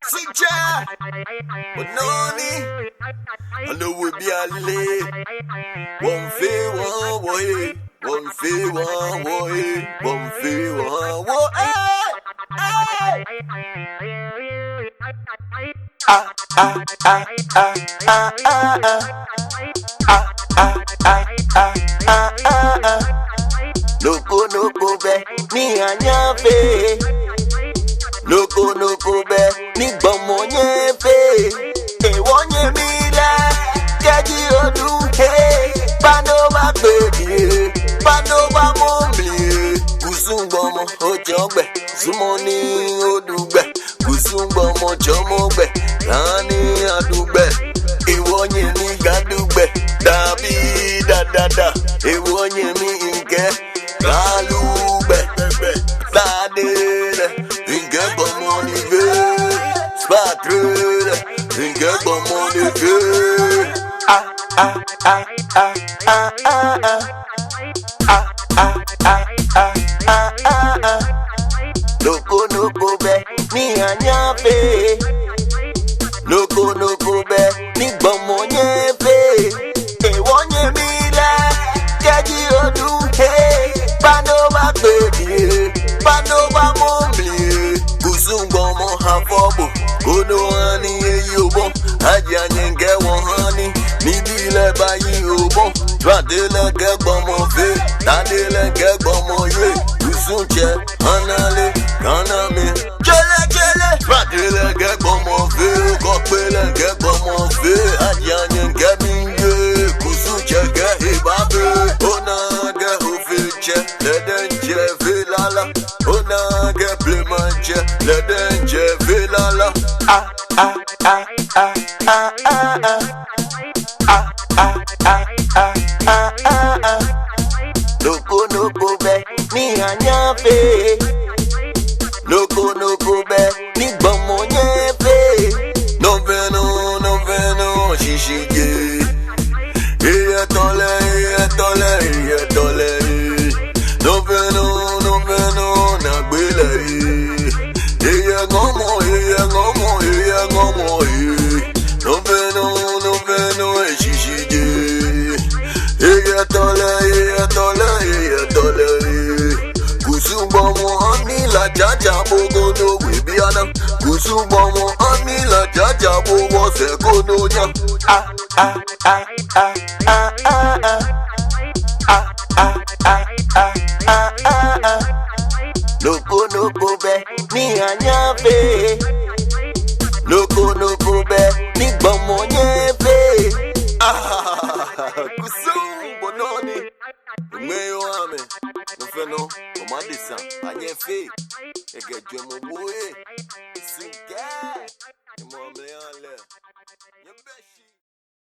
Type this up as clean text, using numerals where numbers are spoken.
Sincha, Bononi, I know we be a lay. One fee, one way, one fee, one way, one fee, one way. Ah, ah, ah, ah, ah, ah, ah. Ah, ah, ah, ah, ah, ah, ah. Noko noko be, ni anyafe. Noko noko be, ni bomo nyefe. Ewonye mila, jaji odu he. Pano ba bedi, pano ba mombi. Kuzumbomo ojogbe, zumoni odugbe. Kuzumbomo jomogbe, nani adugbe. Ewonye mi gadugbe, dabi da da da. Ewonye mi inke. Galube, Sadele, Inge Bomoni Ve, Spatrele, Inge Bomoni Ve. Ah, ah, ah, ah, ah, ah, ah. Ah, ah, ah, ah, ah, ah, ah. Noko noko be, ni anyafe. Noko noko be, ni bomo nyefe. Ewonye mila, jaji odu he. Panova baby, Panova mombi. Kuzumbomo hafobo, Kono hani yobon. Aja nyenge honey, Nibile bayi yobon. Twadele ke bomo fe, Tadele ke bomo ye. Kuzunche, Anale, Kaname. Chele chele, Twadele ke bomo fe, Kokpele ke bomo fe. Aja nyenge minye, Kuzunche ke hibabe. Ona ke ufiche. Let them vilala, ona get plemanche, let them vilala. Ah ah ah ah ah ah ah ah ah ah ah ah ah ah. Noko noko be, ni anyafe. Noko noko be, ni bomo nyefe. No veno, shishige. Iye tole. No veno, na gbele. Iye ngomo. No veno, shishige. Iye tole. Kuzumbomo ani la jaja bogo no webiana. Kuzumbomo ani la jaja bogo se kono nya. Ah ah ah ah ah ah ah. Ah ah ah ah ah ah ah. Noko be, ni anyafe. Noko be, ni bomo nyefe. Ah, Kuzumbo noni. Meyo ame, no feno, o madisa, anyefe. Ege jemo boye.